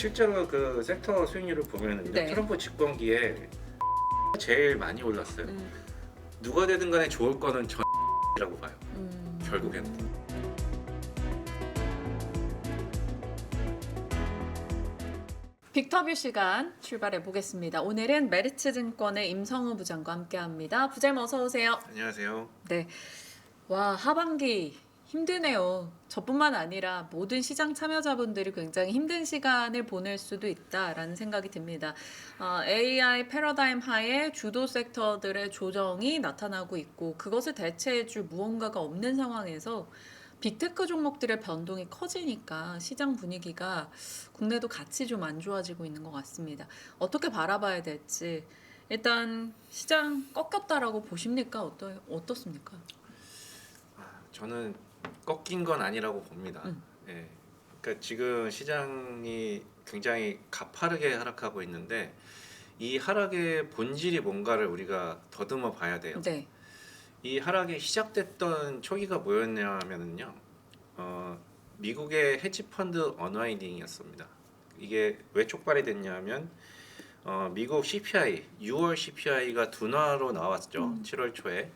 실제로 그 섹터 수익률을 보면은 네. 트럼프 집권기에 제일 많이 올랐어요. 누가 되든 간에 좋을 거는 전이라고 봐요. 결국에는. 빅터뷰 시간 출발해 보겠습니다. 오늘은 메리츠증권의 임성우 부장과 함께합니다. 부장님 어서 오세요. 안녕하세요. 네. 와, 하반기 힘드네요. 저뿐만 아니라 모든 시장 참여자분들이 굉장히 힘든 시간을 보낼 수도 있다라는 생각이 듭니다. AI 패러다임 하에 주도 섹터들의 조정이 나타나고 있고 그것을 대체해줄 무언가가 없는 상황에서 빅테크 종목들의 변동이 커지니까 시장 분위기가 국내도 같이 좀 안 좋아지고 있는 것 같습니다. 어떻게 바라봐야 될지 일단 시장 꺾였다라고 보십니까? 어떻습니까? 저는 꺾인 건 아니라고 봅니다. 예. 그러니까 지금 시장이 굉장히 가파르게 하락하고 있는데 이 하락의 본질이 뭔가를 우리가 더듬어 봐야 돼요. 네. 이 하락이 시작됐던 초기가 뭐였냐면요, 미국의 헤지 펀드 언와인딩이었습니다. 이게 왜 촉발이 됐냐면 미국 CPI 6월 CPI가 둔화로 나왔죠. 7월 초에.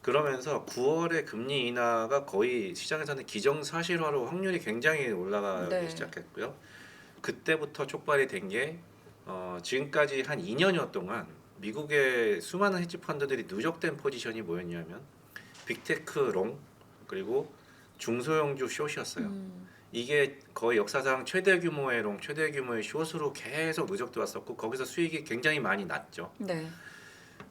그러면서 9월에 금리 인하가 거의 시장에서는 기정사실화로 확률이 굉장히 올라가기 네. 시작했고요. 그때부터 촉발이 된 게 지금까지 한 2년여 동안 미국의 수많은 헤지 펀드들이 누적된 포지션이 뭐였냐면 빅테크 롱 그리고 중소형주 숏이었어요. 이게 거의 역사상 최대 규모의 롱, 최대 규모의 숏으로 계속 누적돼 왔었고 거기서 수익이 굉장히 많이 났죠. 네.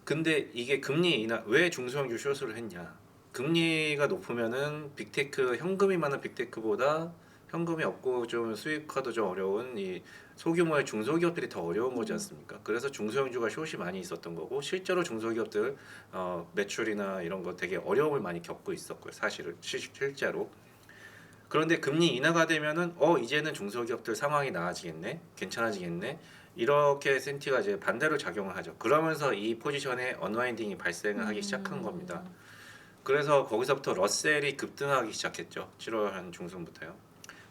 근데 이게 금리 인하 왜 중소형주 숏을 했냐? 금리가 높으면은 빅테크 현금이 많은 빅테크보다 현금이 없고 좀 수익화도 좀 어려운 이 소규모의 중소기업들이 더 어려운 거지 않습니까? 그래서 중소형주가 숏이 많이 있었던 거고 실제로 중소기업들 매출이나 이런 거 되게 어려움을 많이 겪고 있었고요. 사실은 실제로. 그런데 금리 인하가 되면은 이제는 중소기업들 상황이 나아지겠네, 괜찮아지겠네. 이렇게 센티가 이제 반대로 작용을 하죠. 그러면서 이 포지션에 언와인딩이 발생을 하기 시작한 겁니다. 그래서 거기서부터 러셀이 급등하기 시작했죠. 7월 한 중순부터요.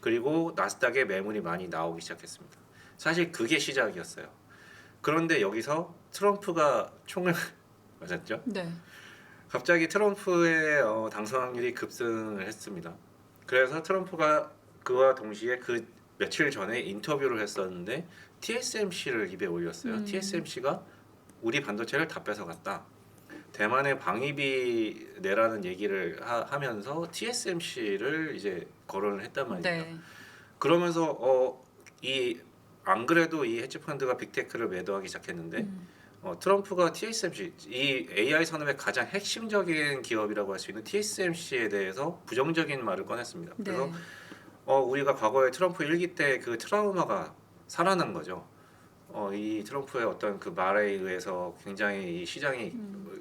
그리고 나스닥에 매물이 많이 나오기 시작했습니다. 사실 그게 시작이었어요. 그런데 여기서 트럼프가 총을 맞았죠. 네. 갑자기 트럼프의 당선 확률이 급등을 했습니다. 그래서 트럼프가 그와 동시에 그 며칠 전에 인터뷰를 했었는데 TSMC를 입에 올렸어요. TSMC가 우리 반도체를 다 뺏어갔다. 대만의 방위비 내라는 얘기를 하면서 TSMC를 이제 거론을 했단 말이죠. 네. 그러면서 안 그래도 이 헤지 펀드가 빅테크를 매도하기 시작했는데 트럼프가 TSMC 이 AI 산업의 가장 핵심적인 기업이라고 할 수 있는 TSMC에 대해서 부정적인 말을 꺼냈습니다. 그래서 네. 우리가 과거에 트럼프 1기 때 그 트라우마가 살아난 거죠. 이 트럼프의 어떤 그 말에 의해서 굉장히 이 시장이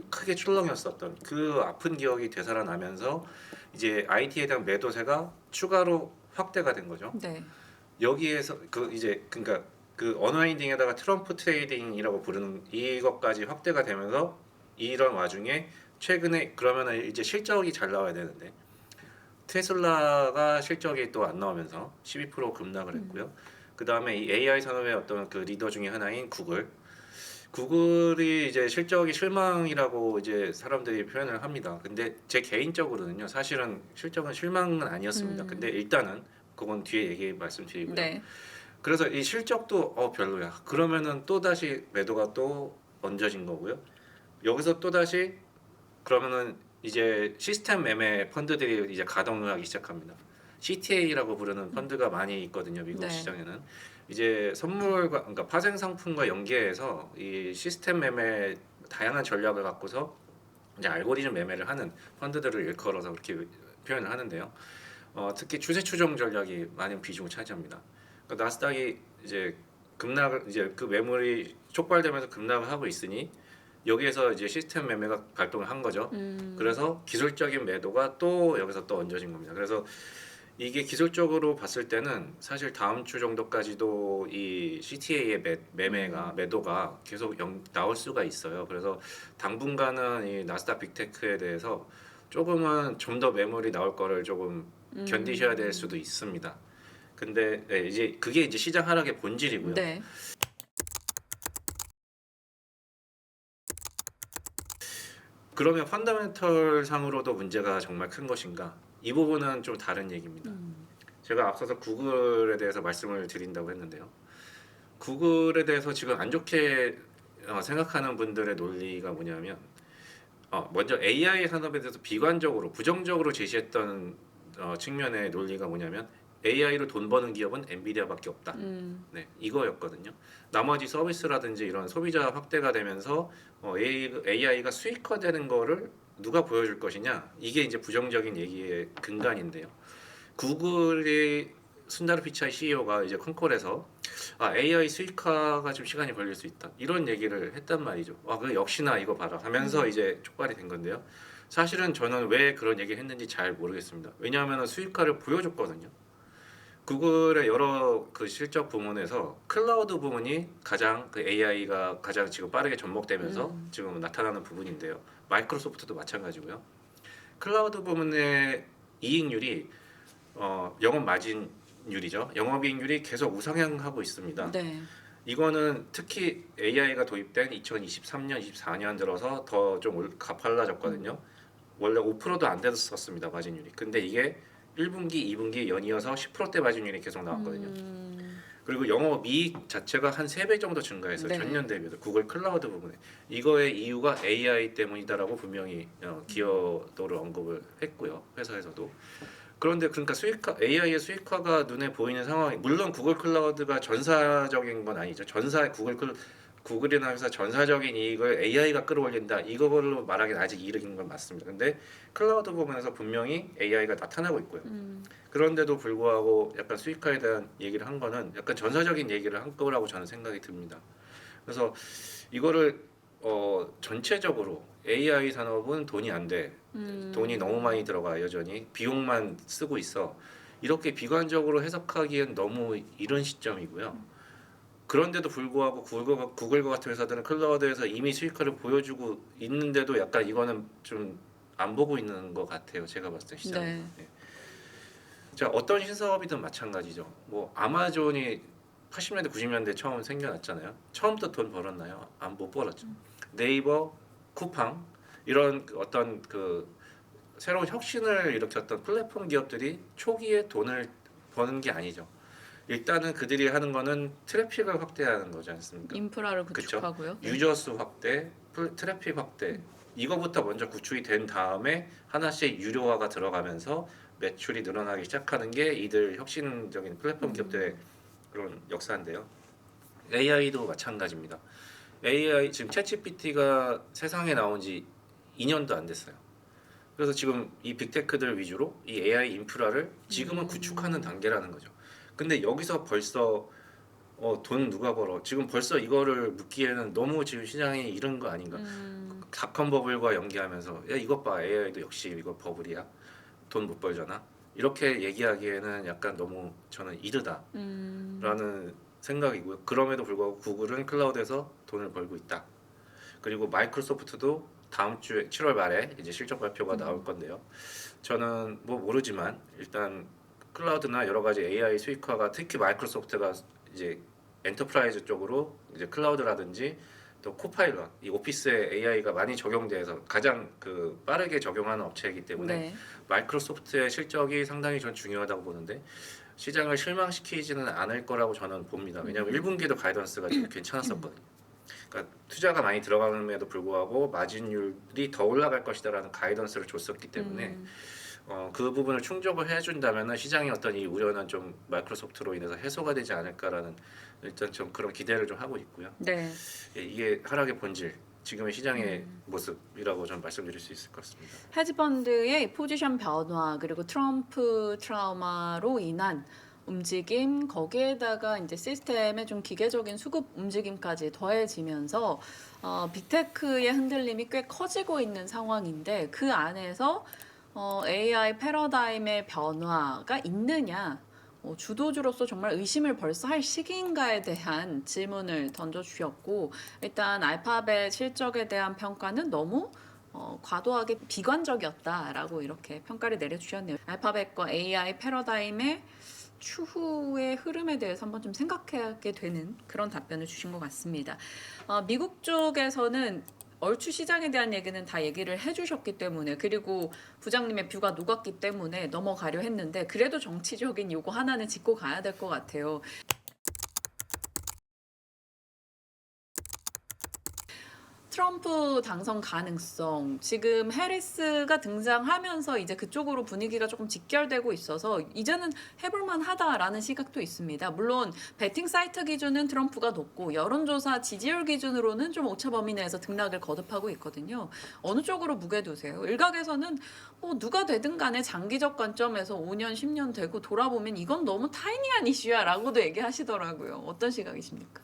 크게 출렁였었던 그 아픈 기억이 되살아나면서 이제 IT에 대한 매도세가 추가로 확대가 된 거죠. 네. 여기에서 그러니까 그 언와인딩에다가 트럼프 트레이딩이라고 부르는 이것까지 확대가 되면서 이런 와중에 최근에 그러면은 이제 실적이 잘 나와야 되는데 테슬라가 실적이 또 안 나오면서 12% 급락을 했고요. 그 다음에 이 AI 산업의 어떤 그 리더 중에 하나인 구글이 이제 실적이 실망이라고 이제 사람들이 표현을 합니다. 근데 제 개인적으로는요, 사실은 실적은 실망은 아니었습니다. 근데 일단은 그건 뒤에 말씀드리고요. 네. 그래서 이 실적도 별로야. 그러면은 또 다시 매도가 또 얹어진 거고요. 여기서 또 다시 그러면은 이제 시스템 매매 펀드들이 이제 가동을 하기 시작합니다. CTA라고 부르는 펀드가 많이 있거든요. 미국 네. 시장에는 이제 선물과 그러니까 파생 상품과 연계해서 이 시스템 매매 다양한 전략을 갖고서 이제 알고리즘 매매를 하는 펀드들을 일컬어서 그렇게 표현을 하는데요. 특히 추세 추종 전략이 많은 비중을 차지합니다. 그러니까 나스닥이 이제 급락을 이제 그 매물이 촉발되면서 급락을 하고 있으니 여기에서 이제 시스템 매매가 발동을 한 거죠. 그래서 기술적인 매도가 또 여기서 또 얹어진 겁니다. 그래서 이게 기술적으로 봤을 때는 사실 다음 주 정도까지도 이 CTA의 매도가 계속 나올 수가 있어요. 그래서 당분간은 이 나스닥 빅테크에 대해서 조금은 좀 더 매물이 나올 거를 조금 견디셔야 될 수도 있습니다. 근데 이제 그게 이제 시장 하락의 본질이고요. 네. 그러면 펀더멘털 상으로도 문제가 정말 큰 것인가? 이 부분은 좀 다른 얘기입니다. 제가 앞서서 구글에 대해서 말씀을 드린다고 했는데요. 구글에 대해서 지금 안 좋게 생각하는 분들의 논리가 뭐냐면 먼저 AI 산업에 대해서 비관적으로 부정적으로 제시했던 측면의 논리가 뭐냐면 AI로 돈 버는 기업은 엔비디아밖에 없다. 네, 이거였거든요. 나머지 서비스라든지 이런 소비자 확대가 되면서 AI가 수익화되는 거를 누가 보여줄 것이냐, 이게 이제 부정적인 얘기의 근간인데요. 구글이 순다르 피차이 CEO가 이제 컨콜에서 AI 수익화가 좀 시간이 걸릴 수 있다, 이런 얘기를 했단 말이죠. 그 역시나 이거 봐라 하면서 이제 촉발이 된 건데요. 사실은 저는 왜 그런 얘기 했는지 잘 모르겠습니다. 왜냐하면 수익화를 보여줬거든요. 구글의 여러 그 실적 부문에서 클라우드 부문이 가장 그 AI가 가장 지금 빠르게 접목되면서 지금 나타나는 부분인데요. 마이크로소프트도 마찬가지고요. 클라우드 부문의 이익률이 영업 마진율이죠. 영업이익률이 계속 우상향하고 있습니다. 네. 이거는 특히 AI가 도입된 2023년, 24년 들어서 더 좀 가팔라졌거든요. 원래 5%도 안 됐었습니다, 마진율이. 근데 이게 1분기, 2분기 연이어서 10%대 마진율이 계속 나왔거든요. 그리고 영업이익 자체가 한 3배 정도 증가했어요. 네. 전년 대비해서 구글 클라우드 부분에. 이거의 이유가 AI 때문이다라고 분명히 기여도를 언급을 했고요. 회사에서도. 그런데 그러니까 AI의 수익화가 눈에 보이는 상황이, 물론 구글 클라우드가 전사적인 건 아니죠. 구글이나 회사 전사적인 이익을 AI가 끌어올린다, 이거로 말하기는 아직 이르긴 건 맞습니다. 근데 클라우드 부분에서 분명히 AI가 나타나고 있고요. 그런데도 불구하고 약간 수익화에 대한 얘기를 한 거는 약간 전사적인 얘기를 한 거라고 저는 생각이 듭니다. 그래서 이거를 전체적으로 AI 산업은 돈이 안 돼. 돈이 너무 많이 들어가, 여전히 비용만 쓰고 있어. 이렇게 비관적으로 해석하기엔 너무 이른 시점이고요. 그런데도 불구하고 구글과 같은 회사들은 클라우드에서 이미 수익화를 보여주고 있는데도 약간 이거는 좀 안 보고 있는 것 같아요. 제가 봤을 때 시장. 네. 네. 자, 어떤 신사업이든 마찬가지죠. 뭐 아마존이 80년대 90년대 처음 생겨났잖아요. 처음부터 돈 벌었나요? 못 벌었죠. 네이버, 쿠팡 이런 어떤 그 새로운 혁신을 일으켰던 플랫폼 기업들이 초기에 돈을 버는 게 아니죠. 일단은 그들이 하는 거는 트래픽을 확대하는 거지 않습니까? 인프라를 그쵸? 구축하고요. 네. 유저 수 확대, 트래픽 확대, 이거부터 먼저 구축이 된 다음에 하나씩 유료화가 들어가면서 매출이 늘어나기 시작하는 게 이들 혁신적인 플랫폼 기업들의 그런 역사인데요. AI도 마찬가지입니다. AI 지금 챗GPT가 세상에 나온 지 2년도 안 됐어요. 그래서 지금 이 빅테크들 위주로 이 AI 인프라를 지금은 구축하는 단계라는 거죠. 근데 여기서 벌써 돈 누가 벌어? 지금 벌써 이거를 묻기에는 너무 지금 시장이 이런 거 아닌가? 닷컴 버블과 연계하면서 야 이것 봐, AI도 역시 이거 버블이야, 돈 못 벌잖아, 이렇게 얘기하기에는 약간 너무 저는 이르다라는 생각이고요. 그럼에도 불구하고 구글은 클라우드에서 돈을 벌고 있다. 그리고 마이크로소프트도 다음 주에 7월 말에 이제 실적 발표가 나올 건데요. 저는 뭐 모르지만 일단 클라우드나 여러 가지 AI 수익화가, 특히 마이크로소프트가 이제 엔터프라이즈 쪽으로 이제 클라우드라든지 또 코파일럿, 이 오피스에 AI가 많이 적용돼서 가장 그 빠르게 적용하는 업체이기 때문에 네. 마이크로소프트의 실적이 상당히 전 중요하다고 보는데 시장을 실망시키지는 않을 거라고 저는 봅니다. 왜냐하면 1분기도 가이던스가 좀 괜찮았었거든요. 그러니까 투자가 많이 들어감에도 불구하고 마진율이 더 올라갈 것이다라는 가이던스를 줬었기 때문에 그 부분을 충족을 해준다면 시장의 어떤 이 우려는 좀 마이크로소프트로 인해서 해소가 되지 않을까라는 일단 좀 그런 기대를 좀 하고 있고요. 네. 이게 하락의 본질, 지금의 시장의 모습이라고 저는 말씀드릴 수 있을 것 같습니다. 헤지펀드의 포지션 변화 그리고 트럼프 트라우마로 인한 움직임, 거기에다가 이제 시스템의 좀 기계적인 수급 움직임까지 더해지면서 빅테크의 흔들림이 꽤 커지고 있는 상황인데, 그 안에서 AI 패러다임의 변화가 있느냐, 주도주로서 정말 의심을 벌써 할 시기인가에 대한 질문을 던져주셨고, 일단 알파벳 실적에 대한 평가는 너무 과도하게 비관적이었다라고 이렇게 평가를 내려주셨네요. 알파벳과 AI 패러다임의 추후의 흐름에 대해서 한번 좀 생각하게 되는 그런 답변을 주신 것 같습니다. 미국 쪽에서는 얼추 시장에 대한 얘기는 다 얘기를 해주셨기 때문에, 그리고 부장님의 뷰가 녹았기 때문에 넘어가려 했는데, 그래도 정치적인 요거 하나는 짚고 가야 될 것 같아요. 트럼프 당선 가능성, 지금 해리스가 등장하면서 이제 그쪽으로 분위기가 조금 직결되고 있어서 이제는 해볼만 하다라는 시각도 있습니다. 물론 베팅 사이트 기준은 트럼프가 높고 여론조사 지지율 기준으로는 좀 오차 범위 내에서 등락을 거듭하고 있거든요. 어느 쪽으로 무게 두세요? 일각에서는 뭐 누가 되든 간에 장기적 관점에서 5년, 10년 되고 돌아보면 이건 너무 타이니한 이슈야 라고도 얘기하시더라고요. 어떤 시각이십니까?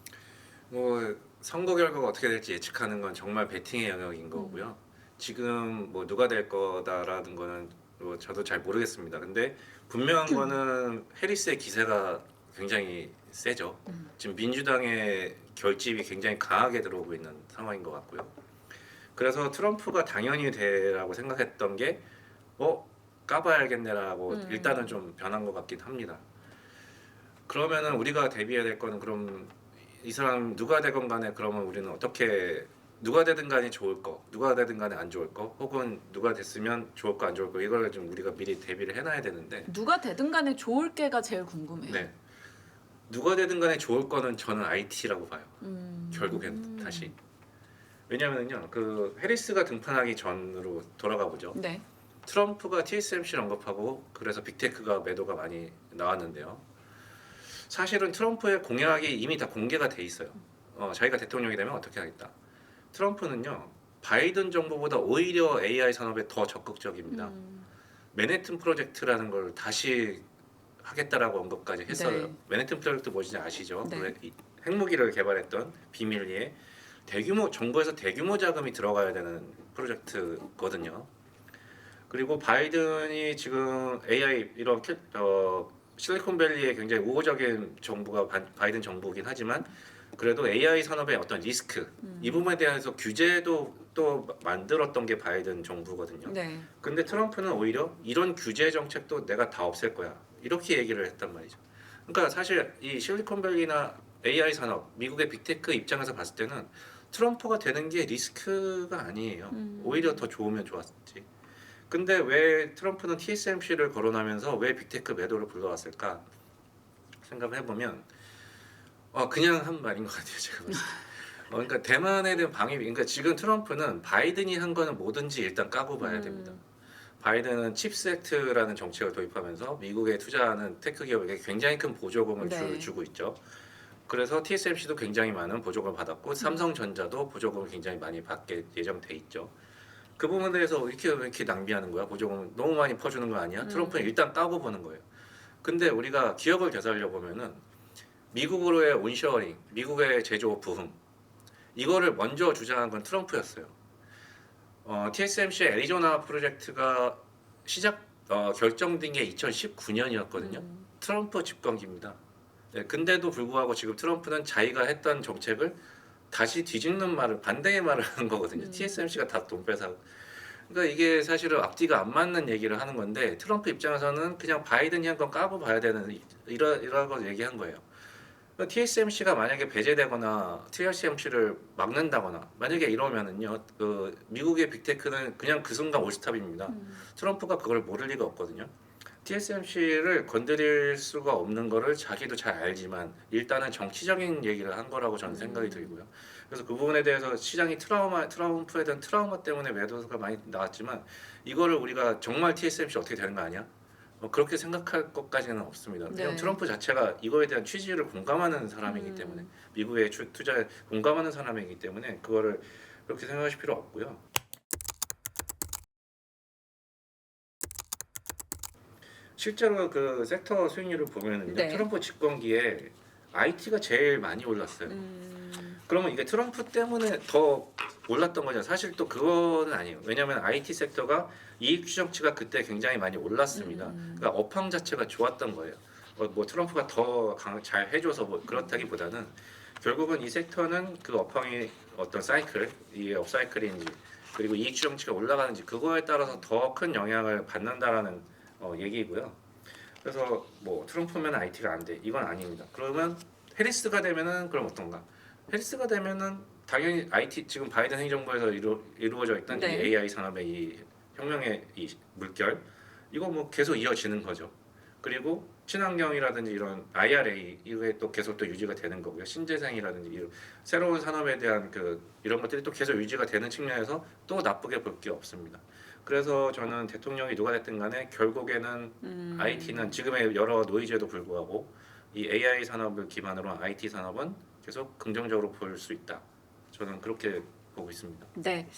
뭐 선거 결과가 어떻게 될지 예측하는 건 정말 베팅의 영역인 거고요. 지금 뭐 누가 될 거다라는 거는 뭐 저도 잘 모르겠습니다. 근데 분명한 거는 해리스의 기세가 굉장히 세죠. 지금 민주당의 결집이 굉장히 강하게 들어오고 있는 상황인 것 같고요. 그래서 트럼프가 당연히 되라고 생각했던 게 까봐야 알겠네라고 일단은 좀 변한 것 같긴 합니다. 그러면은 우리가 대비해야 될 거는 그럼 이 사람 누가 되건 간에 그러면 우리는 어떻게 누가 되든 간에 좋을 거, 누가 되든 간에 안 좋을 거, 혹은 누가 됐으면 좋을 거 안 좋을 거 이걸 좀 우리가 미리 대비를 해놔야 되는데 누가 되든 간에 좋을 게가 제일 궁금해요. 네 누가 되든 간에 좋을 거는 저는 IT라고 봐요. 결국엔 다시 왜냐면은요 그 해리스가 등판하기 전으로 돌아가 보죠. 네. 트럼프가 TSMC를 언급하고 그래서 빅테크가 매도가 많이 나왔는데요. 사실은 트럼프의 공약이 이미 다 공개가 돼 있어요. 자기가 대통령이 되면 어떻게 하겠다. 트럼프는요 바이든 정부보다 오히려 AI 산업에 더 적극적입니다. 맨해튼 프로젝트라는 걸 다시 하겠다라고 언급까지 했어요. 네. 맨해튼 프로젝트 뭔지 아시죠? 네. 그 핵무기를 개발했던 비밀리에 대규모 정부에서 대규모 자금이 들어가야 되는 프로젝트거든요. 그리고 바이든이 지금 AI 이런 실리콘밸리의 굉장히 우호적인 정부가 바이든 정부이긴 하지만 그래도 AI 산업의 어떤 리스크 이 부분에 대해서 규제도 또 만들었던 게 바이든 정부거든요. 네. 근데 트럼프는 오히려 이런 규제 정책도 내가 다 없앨 거야 이렇게 얘기를 했단 말이죠. 그러니까 사실 이 실리콘밸리나 AI 산업 미국의 빅테크 입장에서 봤을 때는 트럼프가 되는 게 리스크가 아니에요. 오히려 더 좋으면 좋았지. 근데 왜 트럼프는 TSMC를 거론하면서 왜 빅테크 매도를 불러왔을까 생각을 해보면 그냥 한 말인 것 같아요 제가 봤을 때. 그러니까 대만에 대한 방위 그러니까 지금 트럼프는 바이든이 한 거는 뭐든지 일단 까고 봐야 됩니다. 바이든은 칩스 액트라는 정책을 도입하면서 미국에 투자하는 테크 기업에게 굉장히 큰 보조금을 네. 주고 있죠. 그래서 TSMC도 굉장히 많은 보조금을 받았고 삼성전자도 보조금을 굉장히 많이 받게 예정돼 있죠. 그 부분에 대해서 왜 이렇게 낭비하는 거야? 보조금 너무 많이 퍼주는 거 아니야? 트럼프는 일단 까고 보는 거예요. 근데 우리가 기억을 되살려 보면은 미국으로의 온셔링, 미국의 제조 부흥 이거를 먼저 주장한 건 트럼프였어요. TSMC의 애리조나 프로젝트가 결정된 게 2019년이었거든요. 트럼프 집권기입니다. 네, 근데도 불구하고 지금 트럼프는 자기가 했던 정책을 다시 뒤집는 말을 반대의 말을 하는 거거든요. TSMC가 다 돈 뺏어. 그러니까 이게 사실은 앞뒤가 안 맞는 얘기를 하는 건데 트럼프 입장에서는 그냥 바이든이 한 건 까고 봐야 되는 이러고 얘기한 거예요. 그러니까 TSMC가 만약에 배제되거나 TSMC를 막는다거나 만약에 이러면은요, 그 미국의 빅테크는 그냥 그 순간 올스탑입니다. 트럼프가 그걸 모를 리가 없거든요. TSMC를 건드릴 수가 없는 거를 자기도 잘 알지만 일단은 정치적인 얘기를 한 거라고 저는 생각이 들고요. 그래서 그 부분에 대해서 시장이 트럼프에 대한 트라우마 때문에 매도가 많이 나왔지만 이거를 우리가 정말 TSMC 어떻게 되는 거 아니야? 그렇게 생각할 것까지는 없습니다. 왜냐면 네. 트럼프 자체가 이거에 대한 취지를 공감하는 사람이기 때문에 미국의 투자에 공감하는 사람이기 때문에 그거를 그렇게 생각하실 필요 없고요. 실제로 그 섹터 수익률을 보면은요, 네. 트럼프 집권기에 IT가 제일 많이 올랐어요. 그러면 이게 트럼프 때문에 더 올랐던 거죠. 사실 또 그거는 아니에요. 왜냐하면 IT 섹터가 이익 추정치가 그때 굉장히 많이 올랐습니다. 그러니까 업황 자체가 좋았던 거예요. 뭐 트럼프가 더 잘 해줘서 뭐 그렇다기보다는 결국은 이 섹터는 그 업황의 어떤 사이클, 이게 업사이클인지 그리고 이익 추정치가 올라가는지 그거에 따라서 더 큰 영향을 받는다라는 얘기고요. 그래서 뭐 트럼프면 IT가 안 돼. 이건 아닙니다. 그러면 해리스가 되면은 그럼 어떤가? 해리스가 되면은 당연히 IT 지금 바이든 행정부에서 이루어져 있던 네. 이 AI 산업의 이 혁명의 이 물결 이거 뭐 계속 이어지는 거죠. 그리고 친환경이라든지 이런 IRA 이게 또 계속 또 유지가 되는 거고요. 신재생이라든지 이런 새로운 산업에 대한 그 이런 것들이 또 계속 유지가 되는 측면에서 또 나쁘게 볼 게 없습니다. 그래서 저는 대통령이 누가 됐든 간에 결국에는 IT는 지금의 여러 노이즈에도 불구하고 이 AI 산업을 기반으로 한 IT 산업은 계속 긍정적으로 볼 수 있다. 저는 그렇게 보고 있습니다. 네.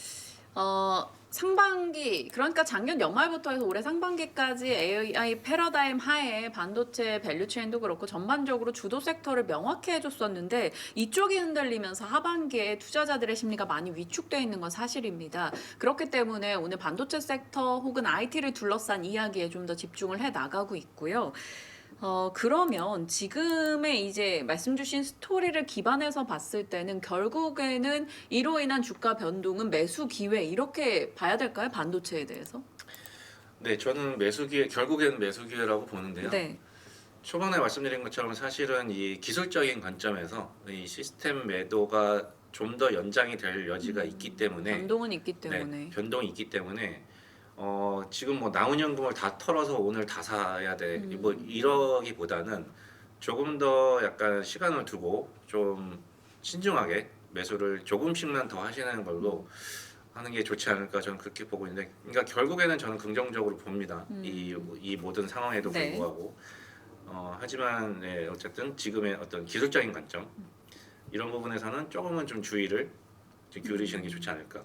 상반기 그러니까 작년 연말부터 해서 올해 상반기까지 AI 패러다임 하에 반도체 밸류체인도 그렇고 전반적으로 주도 섹터를 명확히 해줬었는데 이쪽이 흔들리면서 하반기에 투자자들의 심리가 많이 위축돼 있는 건 사실입니다. 그렇기 때문에 오늘 반도체 섹터 혹은 IT를 둘러싼 이야기에 좀 더 집중을 해 나가고 있고요. 그러면 지금의 이제 말씀 주신 스토리를 기반해서 봤을 때는 결국에는 이로 인한 주가 변동은 매수 기회 이렇게 봐야 될까요? 반도체에 대해서? 네, 저는 매수 기회 결국에는 매수 기회라고 보는데요. 네. 초반에 말씀드린 것처럼 사실은 이 기술적인 관점에서 이 시스템 매도가 좀 더 연장이 될 여지가 있기 때문에 변동은 있기 네, 때문에. 변동이 있기 때문에 지금 뭐 나온 현금을 다 털어서 오늘 다 사야 돼. 뭐 이러기보다는 조금 더 약간 시간을 두고 좀 신중하게 매수를 조금씩만 더 하시는 걸로 하는 게 좋지 않을까 저는 그렇게 보고 있는데 그러니까 결국에는 저는 긍정적으로 봅니다. 이 모든 상황에도 네. 불구하고 하지만 네, 어쨌든 지금의 어떤 기술적인 관점 이런 부분에서는 조금은 좀 주의를 좀 기울이시는 게 좋지 않을까.